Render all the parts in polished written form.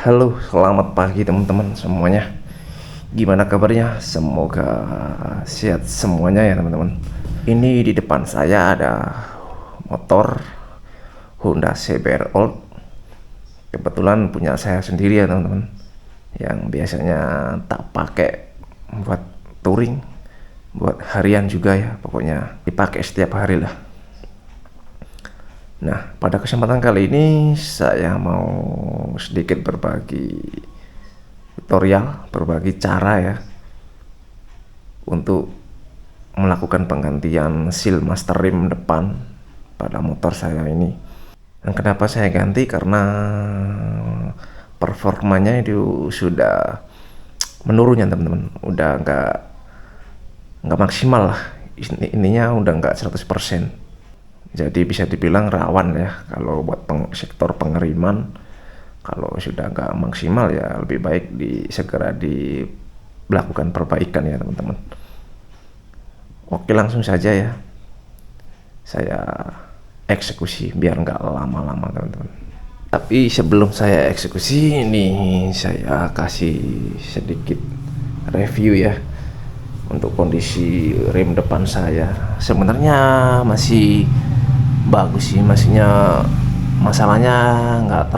Halo, selamat pagi teman-teman semuanya. Gimana kabarnya? Semoga sehat semuanya ya teman-teman. Ini di depan saya ada motor Honda CBR Old. Kebetulan punya saya sendiri ya teman-teman. Yang biasanya tak pakai buat touring, buat harian juga ya. Pokoknya dipakai setiap hari lah. Nah, pada kesempatan kali ini saya mau sedikit berbagi tutorial, berbagi cara ya untuk melakukan penggantian seal master rim depan pada motor saya ini. Dan kenapa saya ganti? Karena performanya itu sudah menurun ya teman-teman. Udah nggak maksimal lah. Ininya udah nggak 100%. Jadi bisa dibilang rawan ya kalau buat sektor pengeriman. Kalau sudah nggak maksimal ya lebih baik segera dilakukan perbaikan ya teman-teman. Oke, langsung saja ya saya eksekusi biar nggak lama-lama teman-teman. Tapi sebelum saya eksekusi ini saya kasih sedikit review ya untuk kondisi rem depan saya. Sebenarnya masih bagus sih, masalahnya nggak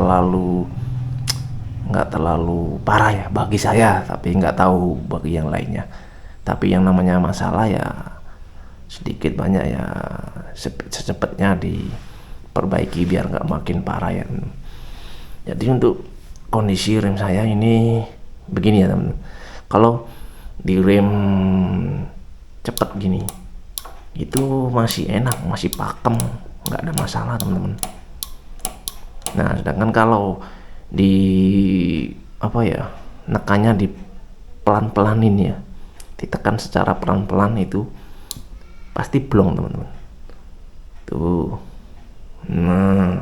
terlalu parah ya bagi saya, tapi nggak tahu bagi yang lainnya. Tapi yang namanya masalah ya sedikit banyak ya secepatnya diperbaiki biar nggak makin parah ya. Jadi untuk kondisi rem saya ini begini ya teman. Kalau di rem cepet gini itu masih enak, masih pakem, nggak ada masalah teman-teman. Nah, sedangkan kalau di nekannya di pelan-pelanin ya, ditekan secara pelan-pelan itu pasti blong teman-teman. Tuh, nah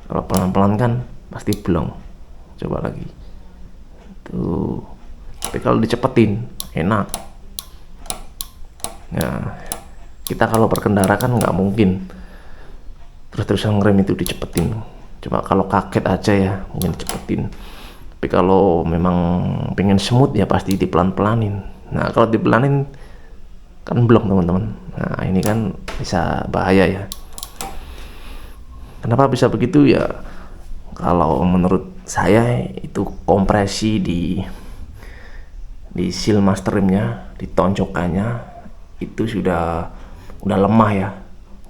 kalau pelan-pelan kan pasti blong. Coba lagi. Tuh, tapi kalau dicepetin enak. Nah, kita kalau berkendara kan nggak mungkin terus-terusan ngerem itu dicepetin. Cuma kalau kaget aja ya mungkin dicepetin. Tapi kalau memang pengen smooth ya pasti dipelan-pelanin. Nah, kalau dipelanin kan blok teman-teman. Nah, ini kan bisa bahaya ya. Kenapa bisa begitu ya? Kalau menurut saya itu kompresi di seal master rimnya, di tonjokannya itu udah lemah ya.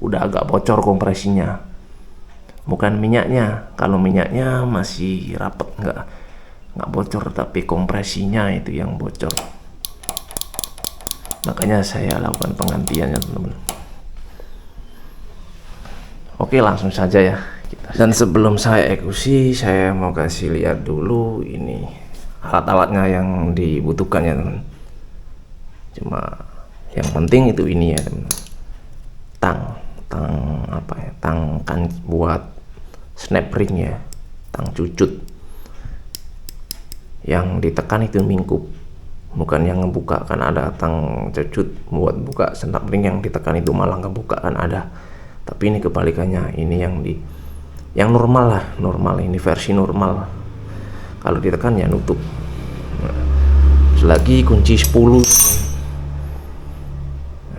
Udah agak bocor kompresinya. Bukan minyaknya. Kalau minyaknya masih rapet, nggak bocor, tapi kompresinya itu yang bocor. Makanya saya lakukan penggantiannya teman-teman. Oke, langsung saja ya. Dan sebelum saya eksekusi, saya mau kasih lihat dulu ini alat-alatnya yang dibutuhkan ya teman. Cuma yang penting itu ini ya teman. Tang kan buat snap ring ya, tang cucut. Yang ditekan itu mingkup, bukan yang ngebuka. Kan ada tang cucut buat buka snap ring, yang ditekan itu malah ngebuka kan ada. Tapi ini kebalikannya, ini yang normal lah, ini versi normal. Kalau ditekan ya nutup. Nah, selagi kunci 10.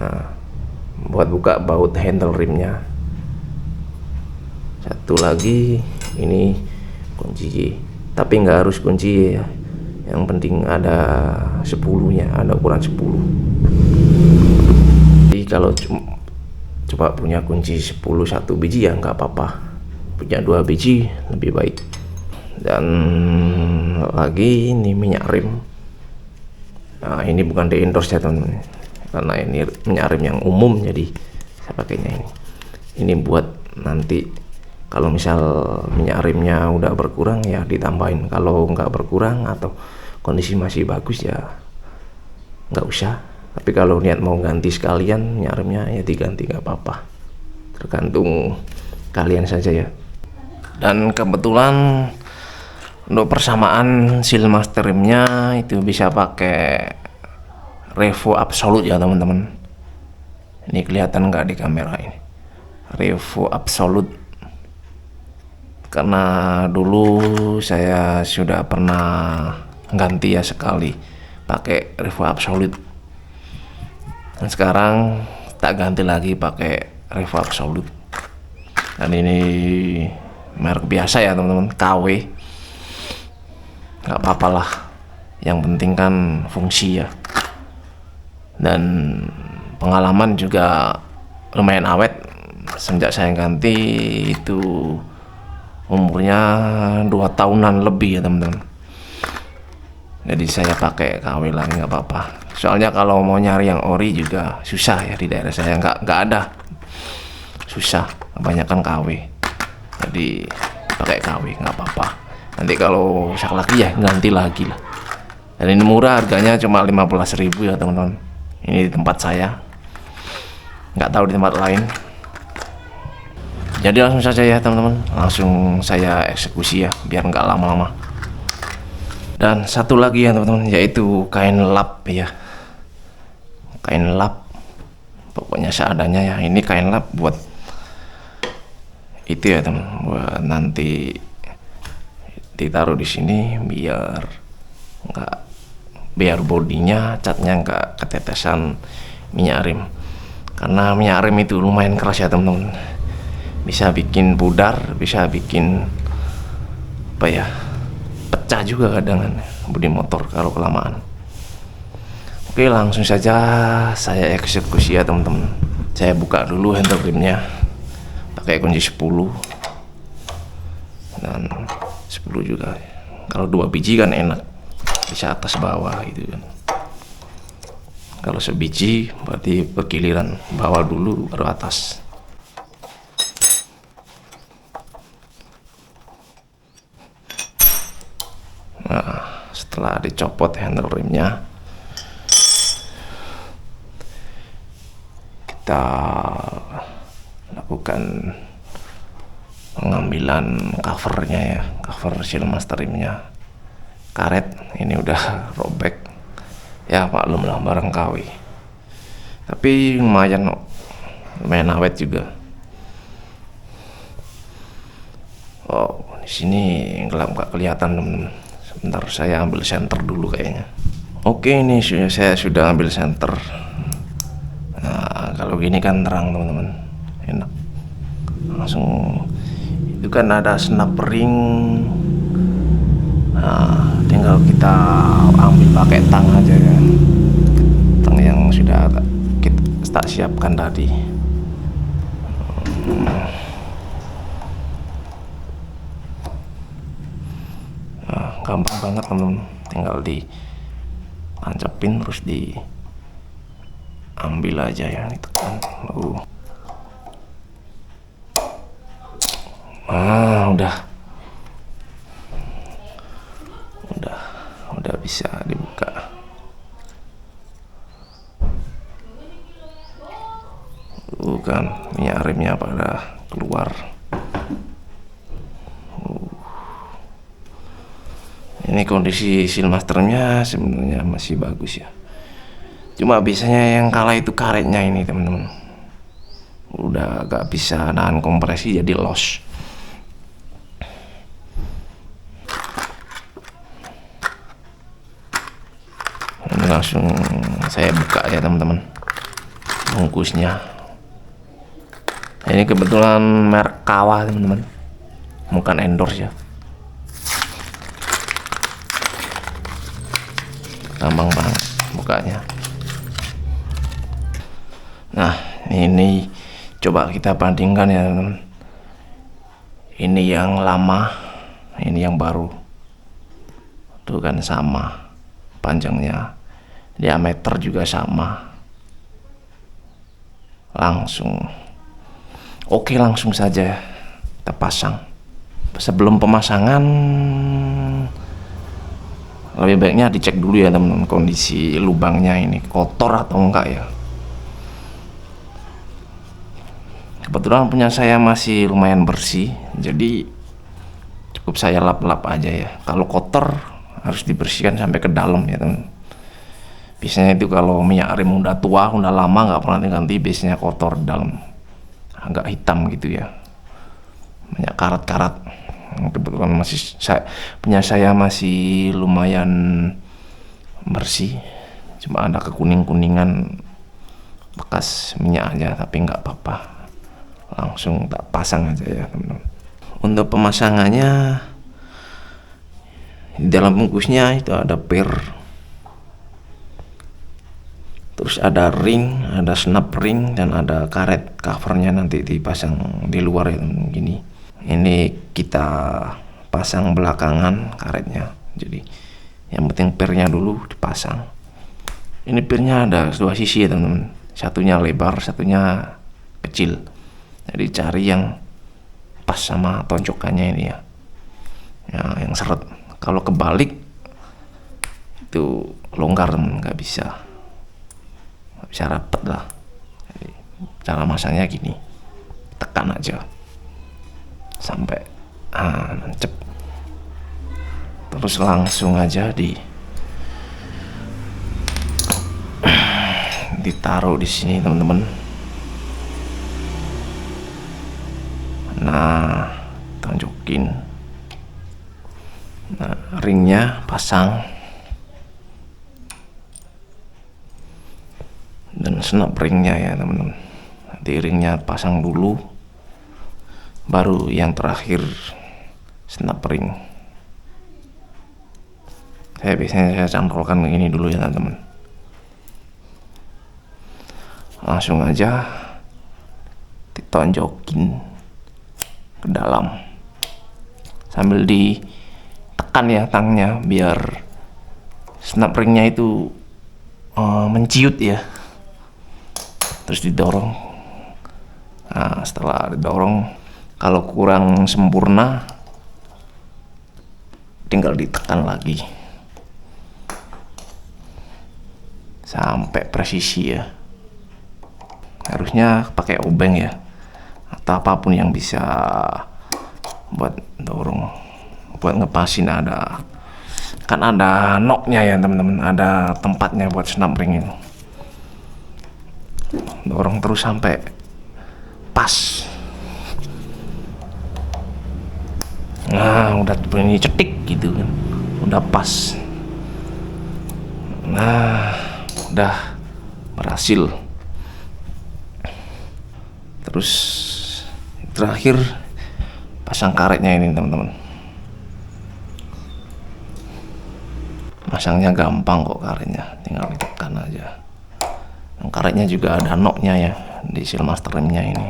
Nah, buat buka baut handle rimnya. Satu lagi ini kunci, tapi nggak harus kunci ya, yang penting ada 10-nya, ada ukuran 10. Jadi kalau coba punya kunci 10 satu biji ya nggak apa-apa, punya 2 biji lebih baik. Dan lagi ini minyak rim. Nah, ini bukan di endorse ya teman-teman, karena ini minyak rim yang umum, jadi saya pakainya ini. Ini buat nanti kalau misal minyak rimnya udah berkurang ya ditambahin. Kalau nggak berkurang atau kondisi masih bagus ya nggak usah. Tapi kalau niat mau ganti sekalian minyak rimnya ya diganti, nggak apa-apa, tergantung kalian saja ya. Dan kebetulan untuk persamaan seal master rimnya itu bisa pakai Revo Absolute ya teman-teman. Ini kelihatan nggak di kamera ini? Revo Absolute karena dulu saya sudah pernah ganti ya sekali pakai Revo Absolute, dan sekarang tak ganti lagi pakai Revo Absolute. Dan ini merek biasa ya teman-teman, KW, nggak apa-apa lah, yang penting kan fungsi ya. Dan pengalaman juga lumayan awet. Sejak saya ganti itu umurnya 2 tahunan lebih ya teman-teman. Jadi saya pakai KW lagi, nggak apa-apa. Soalnya kalau mau nyari yang ori juga susah ya, di daerah saya nggak ada, susah, kebanyakan KW. Jadi pakai KW nggak apa-apa. Nanti kalau rusak lagi ya ganti lagi lah. Dan ini murah, harganya cuma 15.000 ya teman-teman. Ini di tempat saya, nggak tahu di tempat lain. Jadi langsung saja ya teman-teman, langsung saya eksekusi ya, biar nggak lama-lama. Dan satu lagi ya teman-teman, yaitu kain lap ya, kain lap, pokoknya seadanya ya. Ini kain lap buat itu ya teman, buat nanti ditaruh di sini biar bodinya, catnya nggak ketetesan minyak rem. Karena minyak rem itu lumayan keras ya teman-teman, bisa bikin pudar, bisa bikin apa ya, pecah juga kadang kan bodi motor kalau kelamaan. Oke, langsung saja saya eksekusi ya teman-teman. Saya buka dulu handle remnya pakai kunci 10 dan 10 juga. Kalau 2 biji kan enak, bisa atas bawah gitu kan. Kalau sebiji berarti bergiliran, bawah dulu baru atas. Nah, setelah dicopot handle remnya, kita lakukan pengambilan covernya ya, cover seal master remnya. Karet ini udah robek ya, maklum lah barang KW, tapi lumayan awet juga. Oh, di sini gelap nggak kelihatan teman-teman. Sebentar, saya ambil senter dulu kayaknya. Oke, ini saya sudah ambil senter. Nah, kalau gini kan terang teman-teman, enak. Langsung itu kan ada snap ring. Nah, tinggal kita ambil pakai tang aja kan, tang yang sudah kita siapkan tadi. Nah, gampang banget teman-teman, tinggal ditancapin terus diambil aja ya, itu kan. Udah bisa dibuka. Kan minyak remnya pada keluar. Ini kondisi seal masternya sebenarnya masih bagus ya. Cuma biasanya yang kalah itu karetnya ini teman-teman. Udah gak bisa nahan kompresi, jadi loss. Ini langsung saya buka ya teman-teman, bungkusnya. Ini kebetulan merek Kawa teman-teman, bukan endorse ya. Gampang banget bukanya. Nah, ini coba kita bandingkan ya teman-teman. Ini yang lama, ini yang baru. Tuh kan sama panjangnya, diameter juga sama. Oke, langsung saja kita pasang. Sebelum pemasangan lebih baiknya dicek dulu ya teman-teman, kondisi lubangnya ini kotor atau enggak ya. Kebetulan punya saya masih lumayan bersih, jadi cukup saya lap-lap aja ya. Kalau kotor harus dibersihkan sampai ke dalam ya teman. Biasanya itu kalau minyak rem udah tua, udah lama nggak pernah diganti, biasanya kotor dalam, agak hitam gitu ya, banyak karat-karat. Kebetulan punya saya masih lumayan bersih, cuma ada kekuning-kuningan bekas minyak aja, tapi nggak apa-apa, langsung tak pasang aja ya teman-teman. Untuk pemasangannya, di dalam bungkusnya itu ada per, terus ada ring, ada snap ring, dan ada karet covernya nanti dipasang di luar ya teman-teman. Gini, ini kita pasang belakangan karetnya, jadi yang penting pernya dulu dipasang. Ini pernya ada dua sisi ya teman-teman, satunya lebar, satunya kecil, jadi cari yang pas sama tonjokannya ini ya, yang seret. Kalau kebalik itu longgar, nggak bisa rapet lah. Jadi, cara masangnya gini, tekan aja sampai nancep, terus langsung aja ditaruh di sini teman-teman. Nah, tonjokin. Nah, ringnya pasang, dan snap ringnya ya teman-teman. Nanti ringnya pasang dulu, baru yang terakhir snap ring. Biasanya saya cantolkan ini dulu ya teman-teman. Langsung aja ditonjokin ke dalam sambil ditekan ya tangnya, biar snap ringnya itu menciut ya, terus didorong. Nah, setelah didorong, kalau kurang sempurna tinggal ditekan lagi sampai presisi ya. Harusnya pakai obeng ya, atau apapun yang bisa buat dorong, buat ngepasin. Kan ada knocknya ya teman-teman, ada tempatnya buat snap ring itu. Dorong terus sampai pas. Nah, udah bunyi cetik gitu kan, udah pas. Nah, udah berhasil. Terus terakhir pasang karetnya ini teman-teman. Masangnya gampang kok karetnya, tinggal ditekan aja. Dan karetnya juga ada knocknya ya di Sealmaster remnya ini.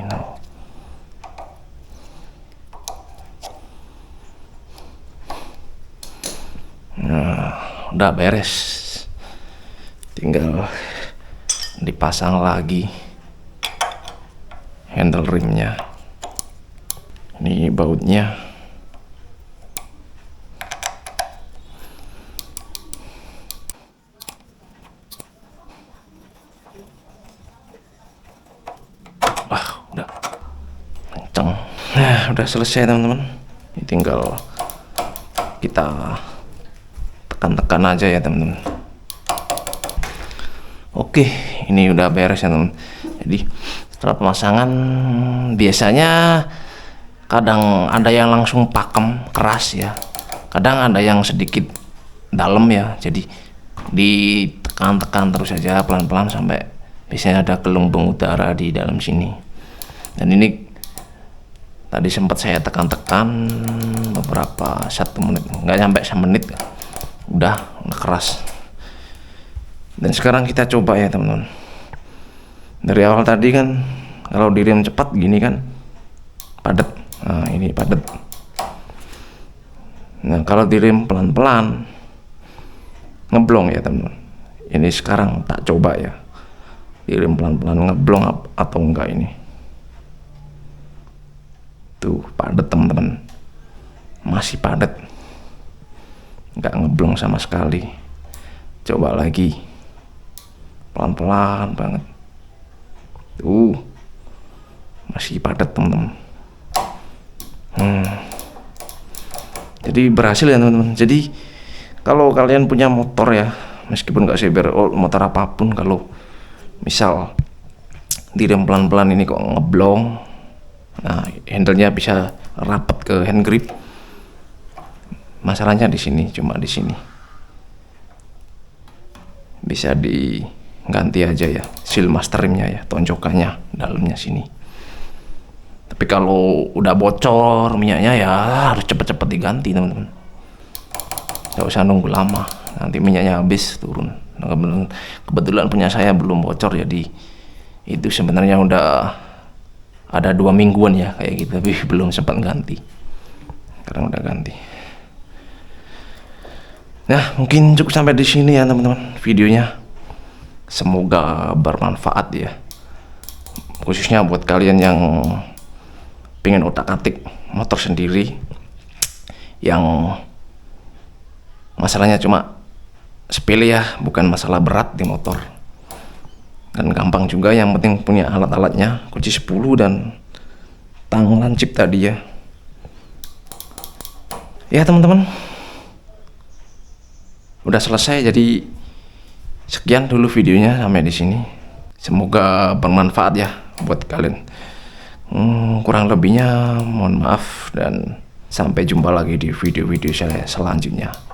Nah, udah beres, tinggal dipasang lagi handle rimnya. Ini bautnya. Udah kenceng. Nah, udah selesai teman-teman. Ini tinggal kita tekan-tekan aja ya teman-teman. Oke, ini udah beres ya teman-teman. Jadi setelah pemasangan, biasanya kadang ada yang langsung pakem keras ya, kadang ada yang sedikit dalam ya, jadi ditekan-tekan terus aja pelan-pelan sampai biasanya ada gelembung udara di dalam sini. Dan ini tadi sempat saya tekan-tekan beberapa 1 menit, nggak sampai 1 menit, udah keras. Dan sekarang kita coba ya teman-teman. Dari awal tadi kan kalau direm cepat gini kan padat. Nah, ini padat. Nah, kalau direm pelan-pelan ngeblong ya teman-teman. Ini sekarang tak coba ya, direm pelan-pelan ngeblong atau enggak ini. Tuh padat teman-teman, masih padat, nggak ngeblong sama sekali. Coba lagi, pelan-pelan banget. Tuh masih padat teman-teman. Jadi berhasil ya teman-teman. Jadi kalau kalian punya motor ya, meskipun nggak cyber motor apapun, kalau misal direm pelan-pelan ini kok ngeblong, nah handlenya bisa rapat ke hand grip, Masalahnya di sini, cuma di sini bisa diganti aja ya seal master rimnya ya, tonjokannya dalamnya sini. Tapi kalau udah bocor minyaknya ya harus cepet-cepet diganti teman-teman, nggak usah nunggu lama, nanti minyaknya habis turun. Nah, kebetulan punya saya belum bocor, jadi itu sebenarnya udah ada 2 mingguan ya kayak gitu, tapi belum sempat ganti. Sekarang udah ganti. Nah, mungkin cukup sampai di sini ya teman-teman videonya. Semoga bermanfaat ya, khususnya buat kalian yang pengen otak-atik motor sendiri, yang masalahnya cuma sepele ya, bukan masalah berat di motor, dan gampang juga. Yang penting punya alat-alatnya, kunci 10 dan tang lancip tadi ya. Ya teman-teman, udah selesai. Jadi sekian dulu videonya sampai di sini. Semoga bermanfaat ya buat kalian. Kurang lebihnya mohon maaf, dan sampai jumpa lagi di video-video saya selanjutnya.